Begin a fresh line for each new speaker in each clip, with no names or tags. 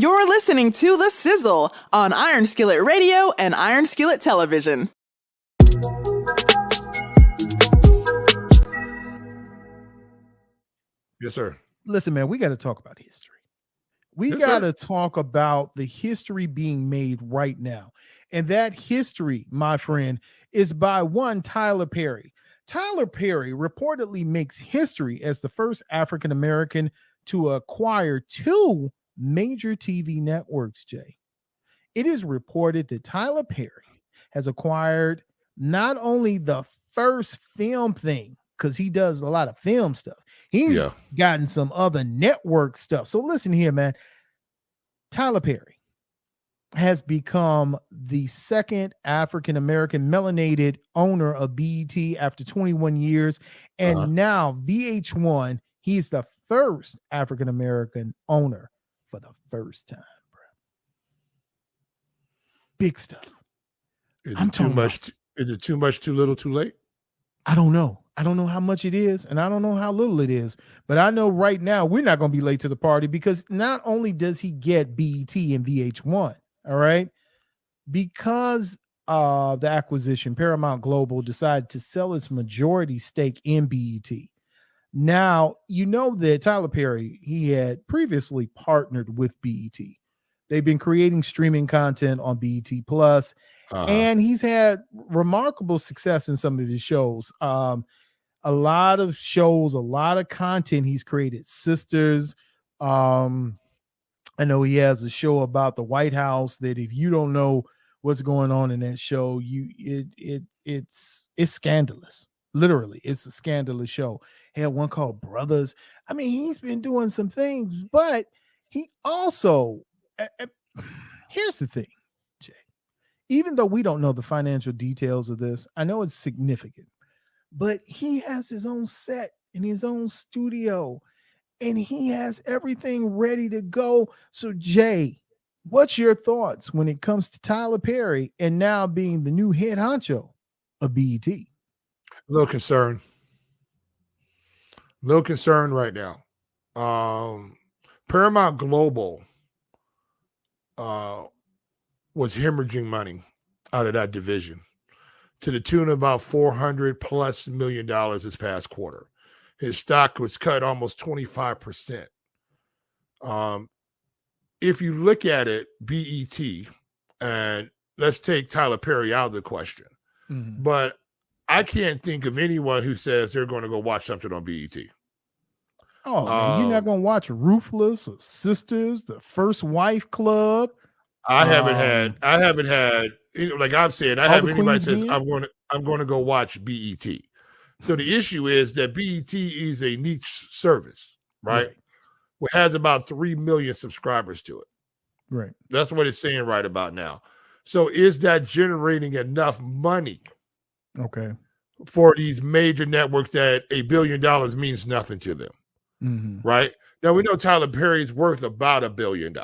You're listening to The Sizzle on Iron Skillet Radio and Iron Skillet Television.
Yes, sir.
Listen, man, we got to talk about history. We got to talk about the history being made right now. And that history, my friend, is by one Tyler Perry. Tyler Perry reportedly makes history as the first African-American to acquire 2 major TV networks, Jay. It is reported that Tyler Perry has acquired not only the first film thing, because he does a lot of film stuff, he's gotten some other network stuff. So listen here, man. Tyler Perry has become the second African-American melanated owner of BET after 21 years. And now VH1, he's the first African-American owner for the first time, bro. Big stuff.
Is it too much, too little, too late?
I don't know. I don't know how much it is, and I don't know how little it is. But I know right now we're not going to be late to the party, because not only does he get BET and VH1, all right, because of the acquisition, Paramount Global decided to sell its majority stake in BET. Now, you know that Tyler Perry, he had previously partnered with BET. They've been creating streaming content on BET Plus, and he's had remarkable success in some of his shows. A lot of shows, a lot of content he's created. Sisters. I know he has a show about the White House that if you don't know what's going on in that show, it's scandalous. Literally, it's a scandalous show. He had one called Brothers. I mean, he's been doing some things, but he also, here's the thing, Jay. Even though we don't know the financial details of this, I know it's significant, but he has his own set in his own studio, and he has everything ready to go. So, Jay, what's your thoughts when it comes to Tyler Perry and now being the new head honcho of BET?
A little concerned right now. Paramount Global was hemorrhaging money out of that division to the tune of about $400+ million this past quarter. His stock was cut almost 25%. If you look at it, BET, and let's take Tyler Perry out of the question, but I can't think of anyone who says they're going to go watch something on BET.
Oh, man, you're not going to watch Ruthless or Sisters, The First Wife Club?
I haven't had, like I'm saying, I have anybody says I'm going to go watch BET. So the issue is that BET is a niche service, right? It has about 3 million subscribers to it.
Right.
That's what it's saying right about now. So is that generating enough money?
Okay.
For these major networks that $1 billion means nothing to them, right? Now we know Tyler Perry's worth about $1 billion,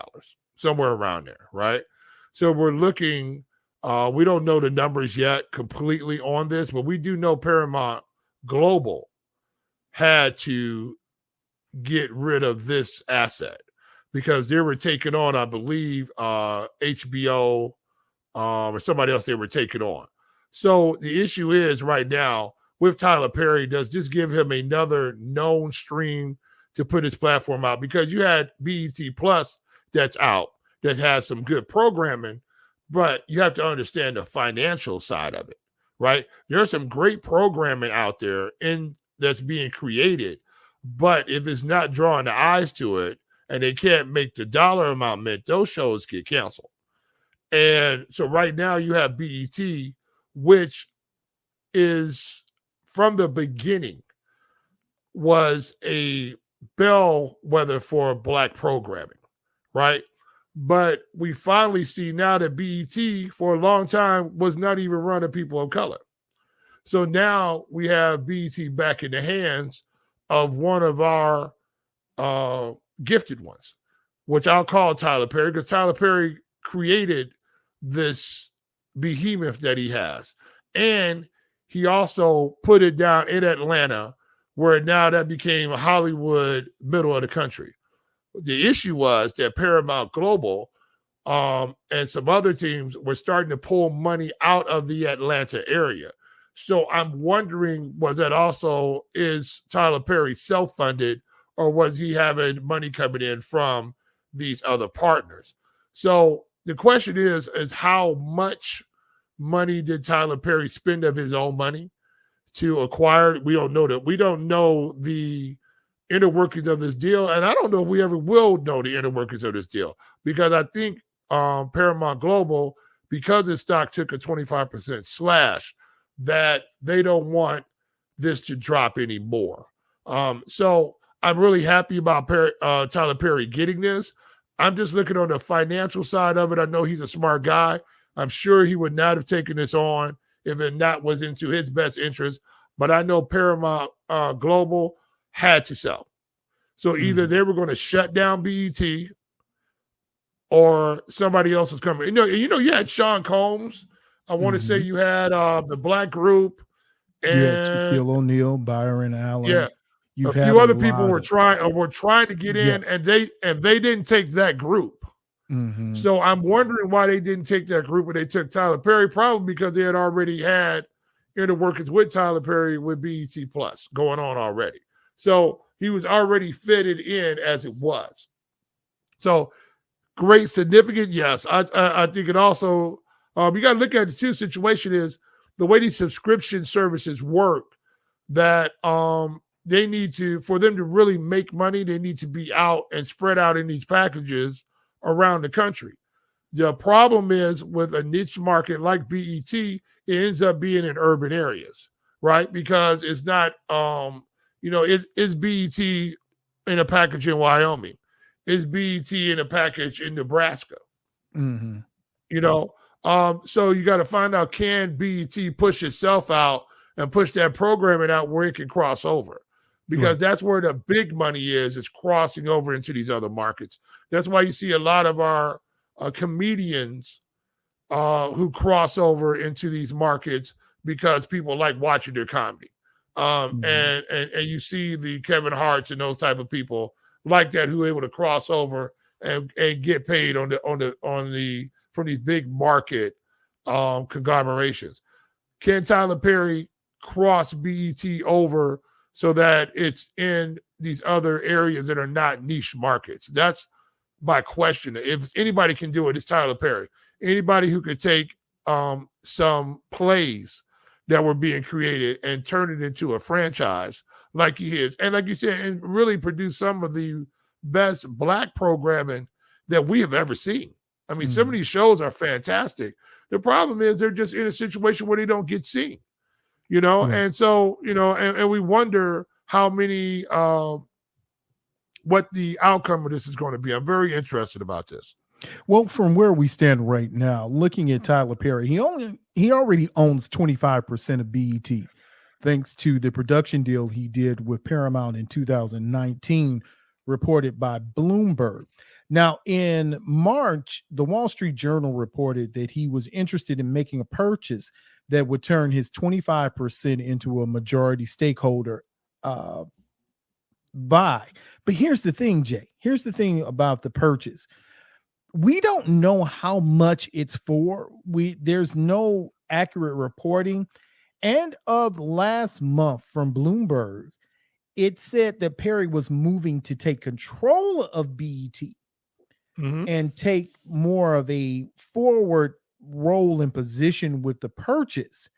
somewhere around there, right? So we're looking. We don't know the numbers yet completely on this, but we do know Paramount Global had to get rid of this asset because they were taking on, I believe, HBO or somebody else they were taking on. So the issue is right now with Tyler Perry, does this give him another known stream to put his platform out? Because you had BET Plus that's out that has some good programming, but you have to understand the financial side of it, right? There's some great programming out there that's being created, but if it's not drawing the eyes to it and they can't make the dollar amount meant, those shows get canceled. And so right now you have BET, which is from the beginning was a bellwether for Black programming, right? But we finally see now that BET for a long time was not even running people of color. So now we have BET back in the hands of one of our gifted ones, which I'll call Tyler Perry, because Tyler Perry created this behemoth that he has. And he also put it down in Atlanta, where now that became Hollywood, middle of the country. The issue was that Paramount Global and some other teams were starting to pull money out of the Atlanta area. So I'm wondering, is Tyler Perry self-funded, or was he having money coming in from these other partners? So the question is how much money did Tyler Perry spend of his own money to acquire? We don't know that. We don't know the inner workings of this deal, and I don't know if we ever will know the inner workings of this deal, because I think Paramount Global, because its stock took a 25% slash, that they don't want this to drop anymore. So I'm really happy about Tyler Perry getting this. I'm just looking on the financial side of it. I know he's a smart guy. I'm sure he would not have taken this on if it not was into his best interest. But I know Paramount Global had to sell. So either they were going to shut down BET, or somebody else was coming. You had Sean Combs. I want to say you had the Black Group, and
Shaquille O'Neal, Byron Allen.
Yeah, a few other people were trying to get in, and they didn't take that group. So I'm wondering why they didn't take that group when they took Tyler Perry. Probably because they had already had inner workings with Tyler Perry with BET Plus going on already. So he was already fitted in as it was. So great, significant, yes. I think it also. You got to look at the two situation is the way these subscription services work, that they need to, for them to really make money, they need to be out and spread out in these packages around the country. The problem is with a niche market like BET, it ends up being in urban areas, right? Because it's not, it's BET in a package in Wyoming. It's BET in a package in Nebraska. So you got to find out, can BET push itself out and push that programming out where it can cross over? Because that's where the big money is crossing over into these other markets. That's why you see a lot of our comedians who cross over into these markets, because people like watching their comedy. And you see the Kevin Harts and those type of people like that who are able to cross over and get paid from these big market conglomerations. Can Tyler Perry cross BET over so that it's in these other areas that are not niche markets? That's my question. If anybody can do it, it's Tyler Perry. Anybody who could take some plays that were being created and turn it into a franchise like he is, and like you said, and really produce some of the best Black programming that we have ever seen. I mean, some of these shows are fantastic. The problem is they're just in a situation where they don't get seen, and so, and we wonder how many, what the outcome of this is going to be. I'm very interested about this.
Well, from where we stand right now, looking at Tyler Perry, he already owns 25% of BET, thanks to the production deal he did with Paramount in 2019, reported by Bloomberg. Now, in March, the Wall Street Journal reported that he was interested in making a purchase that would turn his 25% into a majority stakeholder buy. But here's the thing, Jay. Here's the thing about the purchase. We don't know how much it's for. There's no accurate reporting. And of last month from Bloomberg, it said that Perry was moving to take control of BET and take more of a forward role and position with the purchase.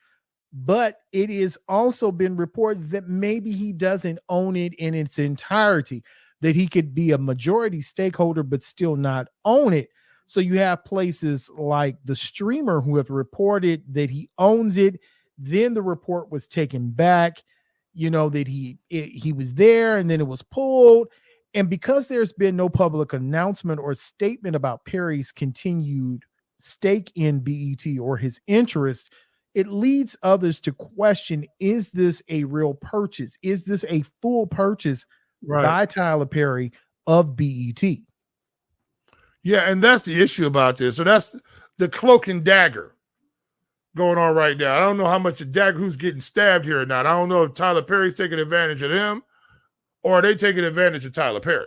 But it is also been reported that maybe he doesn't own it in its entirety, that he could be a majority stakeholder but still not own it. So you have places like the streamer who have reported that he owns it. Then the report was taken back, that he was there, and then it was pulled. And because there's been no public announcement or statement about Perry's continued stake in BET or his interest, it leads others to question, is this a real purchase? Is this a full purchase by Tyler Perry of BET?
Yeah, and that's the issue about this. So that's the cloak and dagger going on right now. I don't know how much the dagger, who's getting stabbed here or not. I don't know if Tyler Perry's taking advantage of them or are they taking advantage of Tyler Perry.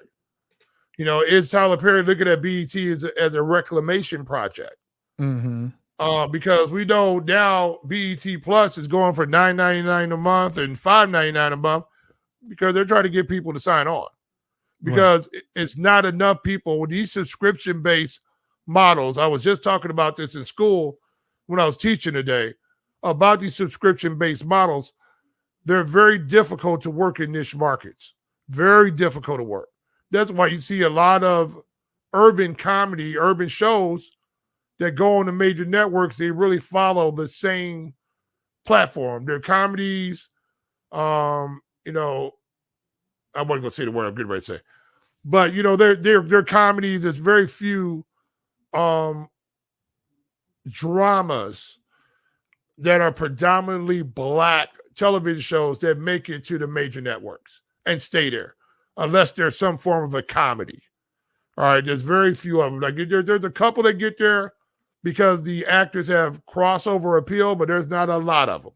Is Tyler Perry looking at BET as a reclamation project? Because we know now BET Plus is going for $9.99 a month and $5.99 a month because they're trying to get people to sign on. Because it's not enough people with these subscription-based models. I was just talking about this in school when I was teaching today about these subscription-based models. They're very difficult to work in niche markets. Very difficult to work. That's why you see a lot of urban comedy, urban shows that go on the major networks. They really follow the same platform. They're comedies. I wasn't going to say the word I'm getting ready to say. But, they're comedies. There's very few dramas that are predominantly Black television shows that make it to the major networks and stay there, unless there's some form of a comedy. All right, there's very few of them. Like there's a couple that get there because the actors have crossover appeal, but there's not a lot of them.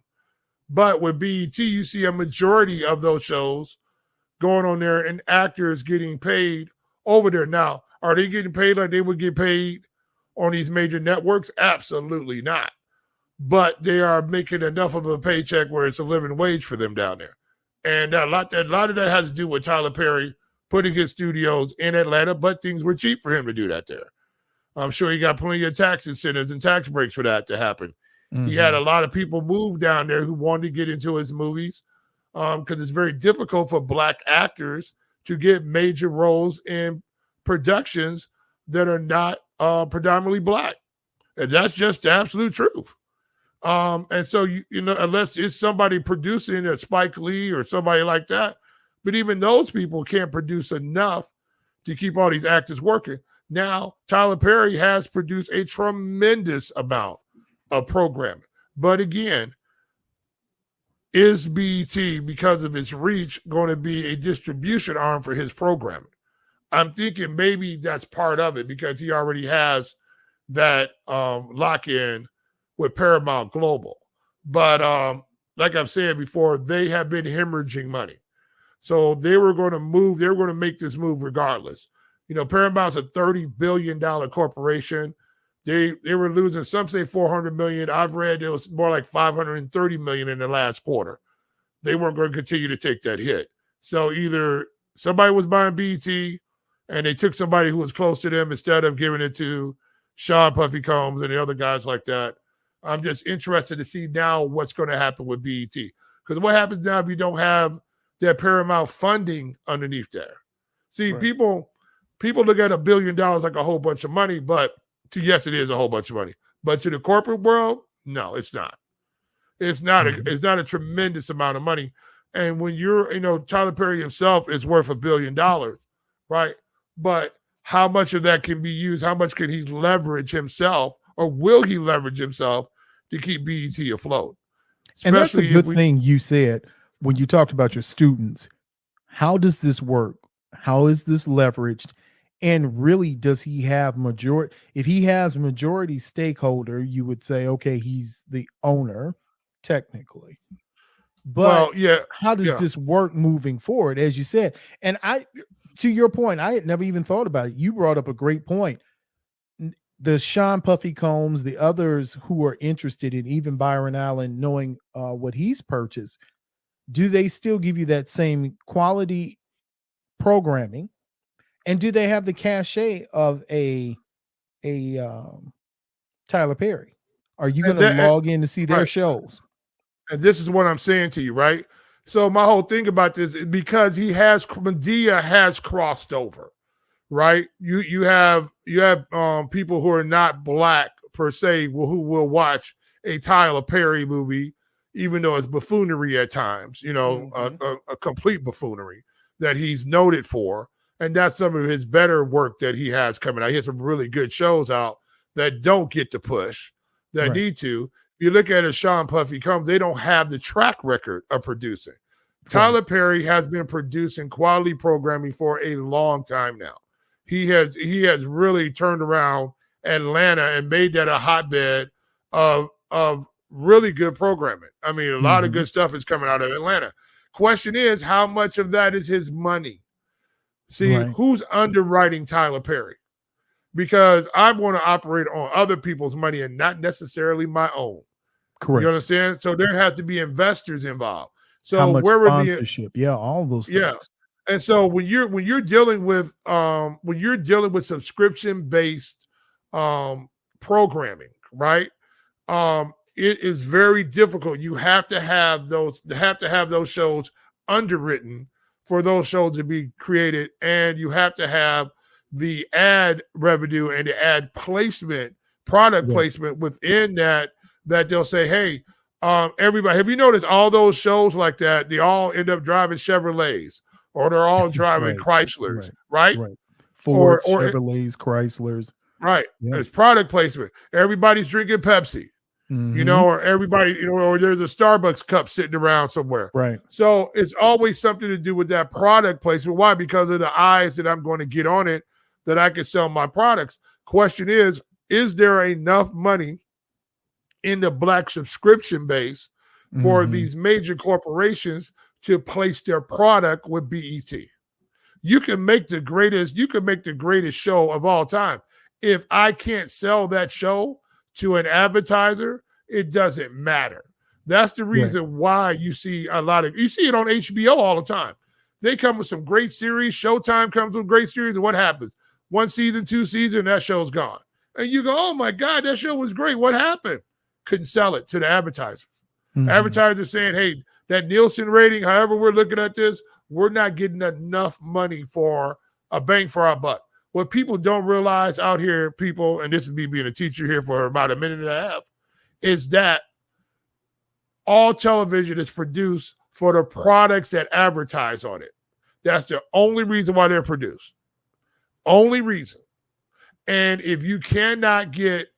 But with BET, you see a majority of those shows going on there and actors getting paid over there. Now, are they getting paid like they would get paid on these major networks? Absolutely not. But they are making enough of a paycheck where it's a living wage for them down there. And a lot of that has to do with Tyler Perry putting his studios in Atlanta, but things were cheap for him to do that there. I'm sure he got plenty of tax incentives and tax breaks for that to happen. He had a lot of people move down there who wanted to get into his movies because it's very difficult for Black actors to get major roles in productions that are not predominantly Black. And that's just the absolute truth. And so, unless it's somebody producing a Spike Lee or somebody like that, but even those people can't produce enough to keep all these actors working. Now, Tyler Perry has produced a tremendous amount of programming. But again, is BET, because of its reach, going to be a distribution arm for his programming? I'm thinking maybe that's part of it because he already has that lock-in with Paramount Global. But like I've said before, they have been hemorrhaging money. So they were going to make this move regardless. Paramount's a $30 billion corporation. They were losing, some say $400 million. I've read it was more like $530 million in the last quarter. They weren't going to continue to take that hit. So either somebody was buying BT and they took somebody who was close to them instead of giving it to Sean Puffy Combs and the other guys like that. I'm just interested to see now what's going to happen with BET. Because what happens now if you don't have that Paramount funding underneath there? See, right. People look at $1 billion like a whole bunch of money, but yes, it is a whole bunch of money. But to the corporate world, no, it's not. It's not. It's not a tremendous amount of money. And when Tyler Perry himself is worth $1 billion, right? But how much of that can be used? How much can he leverage himself, or will he leverage himself to keep BET afloat?
And that's a good thing you said when you talked about your students. How does this work? How is this leveraged? And really, does he have majority? If he has majority stakeholder, you would say, okay, he's the owner, technically. But how does this work moving forward, as you said? And to your point, I had never even thought about it. You brought up a great point. The Sean Puffy Combs, the others who are interested in, even Byron Allen, knowing what he's purchased, do they still give you that same quality programming? And do they have the cachet of a Tyler Perry? Are you going to log in to see their shows?
And this is what I'm saying to you, right? So my whole thing about this is because Medea has crossed over, right? You have people who are not Black per se who will watch a Tyler Perry movie, even though it's buffoonery at times, a complete buffoonery that he's noted for. And that's some of his better work that he has coming out. He has some really good shows out that don't get the push that need to. If you look at it, Sean Puffy Combs, they don't have the track record of producing. Tyler Perry has been producing quality programming for a long time now. He has really turned around Atlanta and made that a hotbed of really good programming. I mean, a lot of good stuff is coming out of Atlanta. Question is, how much of that is his money? See, who's underwriting Tyler Perry? Because I want to operate on other people's money and not necessarily my own.
Correct.
You understand? So there has to be investors involved. So
how much
where
sponsorship? All those things.
Yeah. And so when you're dealing with subscription based programming, right? It is very difficult. You have to have those shows underwritten for those shows to be created, and you have to have the ad revenue and the ad placement, product placement within that they'll say, hey, everybody, have you noticed all those shows like that? They all end up driving Chevrolets, or they're all driving Chryslers, right?
Fords, Chevrolets, Chryslers.
Right. Yeah. It's product placement. Everybody's drinking Pepsi. You know, or everybody, you know, or there's a Starbucks cup sitting around somewhere.
Right.
So it's always something to do with that product placement. Why? Because of the eyes that I'm going to get on it that I can sell my products. Question is there enough money in the Black subscription base for these major corporations to place their product with BET? You can make the greatest show of all time. If I can't sell that show to an advertiser, it doesn't matter. That's the reason why you see it on HBO all the time. They come with some great series. Showtime comes with great series, and what happens? 1 season, 2 seasons, that show's gone. And you go, oh my God, that show was great. What happened? Couldn't sell it to the advertisers. Advertisers saying, hey, that Nielsen rating, however we're looking at this, we're not getting enough money for a bang for our buck. What people don't realize out here, people, and this is me being a teacher here for about a minute and a half, is that all television is produced for the products that advertise on it. That's the only reason why they're produced. Only reason. And if you cannot get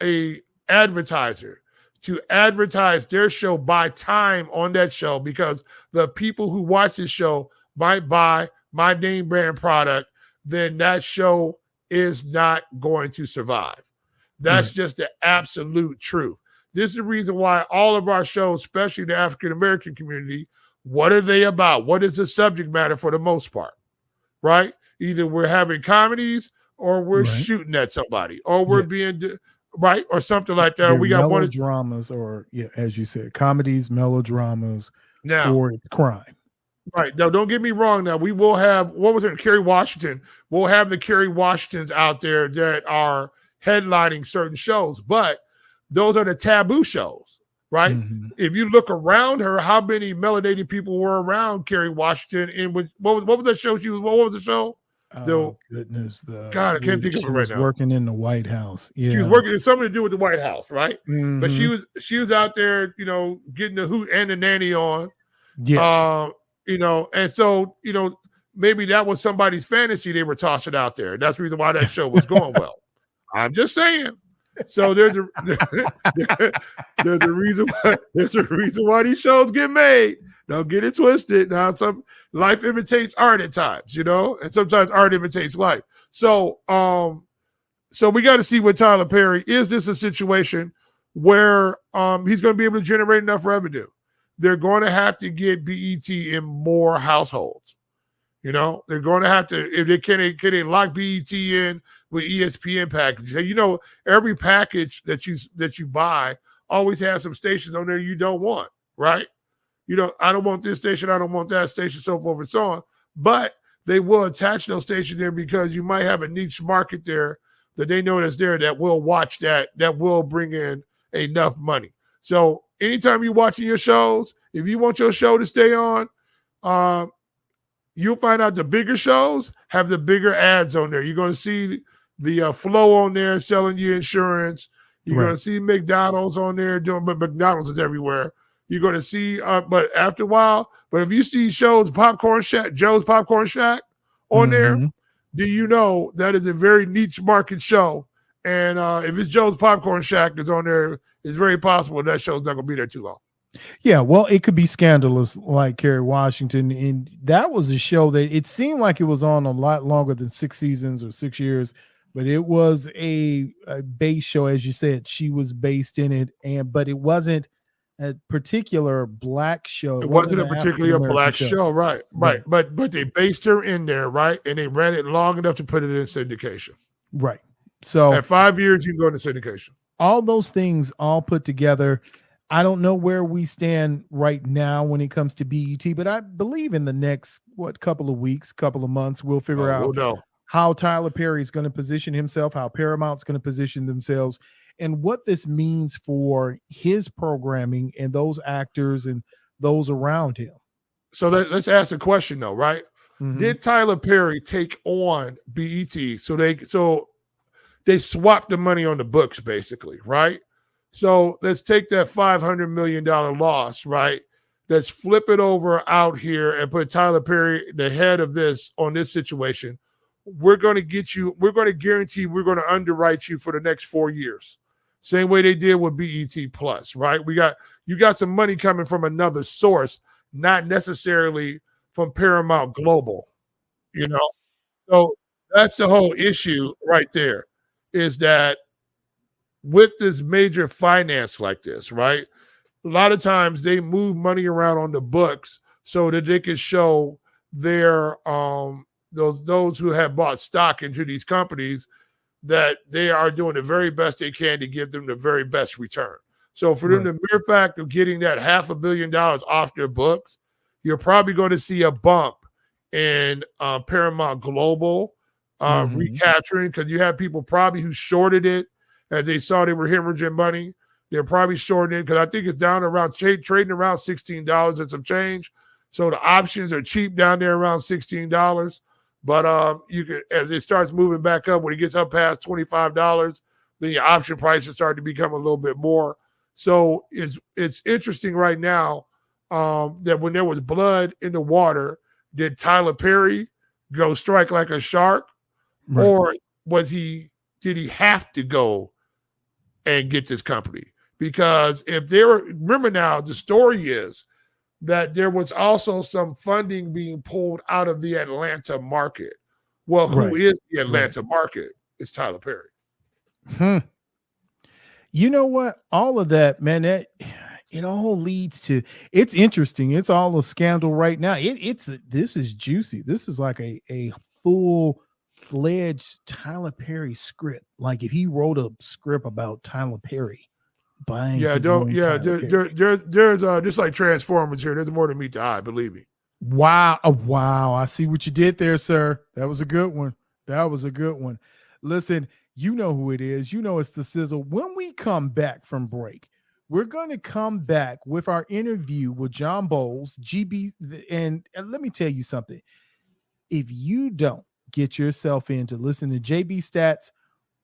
a advertiser to advertise their show by time on that show, because the people who watch this show might buy my name brand product, then that show is not going to survive. That's just the absolute truth. This is the reason why all of our shows, especially the African-American community, what are they about? What is the subject matter for the most part, right? Either we're having comedies or we're shooting at somebody or we're being, right, or something like that. Or we got
melodramas or, as you said, comedies, melodramas, or it's crime.
Right. Now, don't get me wrong. Now, we will have, what was it, Kerry Washington? We'll have the Kerry Washingtons out there that are headlining certain shows, but those are the taboo shows, right? If you look around her, how many melanated people were around Kerry Washington? And what was that show? What was the show?
Goodness.
God, I can't think of it right now.
Working in the White House. Yeah.
She was working, it's something to do with the White House, right? But she was out there, you know, getting the hoot and the nanny on.
Yes.
You know, and so, you know, maybe that was somebody's fantasy they were tossing out there. That's the reason why that show was going well. I'm just saying. So there's a reason why these shows get made. Don't get it twisted. Now, some life imitates art at times, you know, and sometimes art imitates life. So we got to see with Tyler Perry. Is this a situation where he's going to be able to generate enough revenue? They're going to have to get BET in more households. You know, they're going to have to, if they can lock BET in with ESPN packages. You know, every package that you buy always has some stations on there you don't want, right? You know, I don't want this station, I don't want that station, so forth and so on. But they will attach those stations there because you might have a niche market there that they know that's there that will watch that will bring in enough money. So anytime you're watching your shows, if you want your show to stay on, you'll find out the bigger shows have the bigger ads on there. You're going to see the Flow on there selling you insurance. You're going to see McDonald's on there doing, but McDonald's is everywhere. You're going to see, but after a while, but if you see shows, Joe's Popcorn Shack on there, do you know that is a very niche market show? And if it's Joe's Popcorn Shack is on there, it's very possible that show's not going to be there too long.
Yeah, well, it could be scandalous like Kerry Washington. And that was a show that it seemed like it was on a lot longer than 6 seasons or 6 years, but it was a base show. As you said, she was based in it, but it wasn't a particular black show.
It wasn't a particularly a black show, right? But they based her in there, right? And they ran it long enough to put it in syndication.
Right. So
at 5 years, you can go into syndication.
All those things all put together. I don't know where we stand right now when it comes to BET, but I believe in the next couple of weeks, couple of months, we'll figure out how Tyler Perry is going to position himself, how Paramount's going to position themselves, and what this means for his programming and those actors and those around him.
So let's ask a question though, right? Mm-hmm. Did Tyler Perry take on BET? So they swapped the money on the books, basically, right? So let's take that $500 million loss, right? Let's flip it over out here and put Tyler Perry, the head of this, on this situation. We're going to guarantee we're going to underwrite you for the next 4 years. Same way they did with BET Plus, right? You got some money coming from another source, not necessarily from Paramount Global, you know? So that's the whole issue right there, is that with this major finance like this, right? A lot of times they move money around on the books so that they can show their those who have bought stock into these companies that they are doing the very best they can to give them the very best return. So for them, the mere fact of getting that $500 million off their books, you're probably going to see a bump in Paramount Global recapturing, because you have people probably who shorted it as they saw they were hemorrhaging money. They're probably shorting it because I think it's down around trading around $16 and some change. So the options are cheap down there around $16. But you can, as it starts moving back up, when it gets up past $25, then your option prices start to become a little bit more. So it's interesting right now that when there was blood in the water, did Tyler Perry go strike like a shark, or did he have to go and get this company? Because remember now, the story is that there was also some funding being pulled out of the Atlanta market. Well, who is the Atlanta market? It's Tyler Perry.
You know what? All of that, man, it all leads to, it's interesting. It's all a scandal right now. This is juicy. This is like a full-fledged Tyler Perry script. Like if he wrote a script about Tyler Perry buying. There's just like Transformers here. There's more than meet the eye, believe me. Wow. Wow. I see what you did there, sir. That was a good one. Listen, you know who it is. You know it's the Sizzle. When we come back from break, we're going to come back with our interview with John Bowles, GB. And let me tell you something. If you don't get yourself in to listen to JB Stats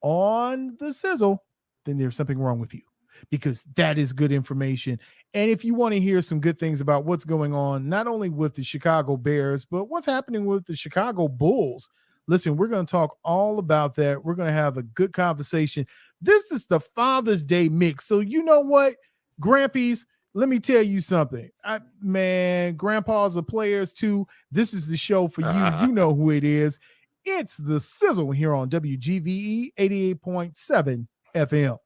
on the Sizzle, then there's something wrong with you, because that is good information. And if you want to hear some good things about what's going on, not only with the Chicago Bears, but what's happening with the Chicago Bulls, listen, we're going to talk all about that. We're going to have a good conversation. This is the Father's Day mix. So you know what, Grampies, let me tell you something. Grandpas are players too. This is the show for you. You know who it is. It's the Sizzle here on WGVE 88.7 FM.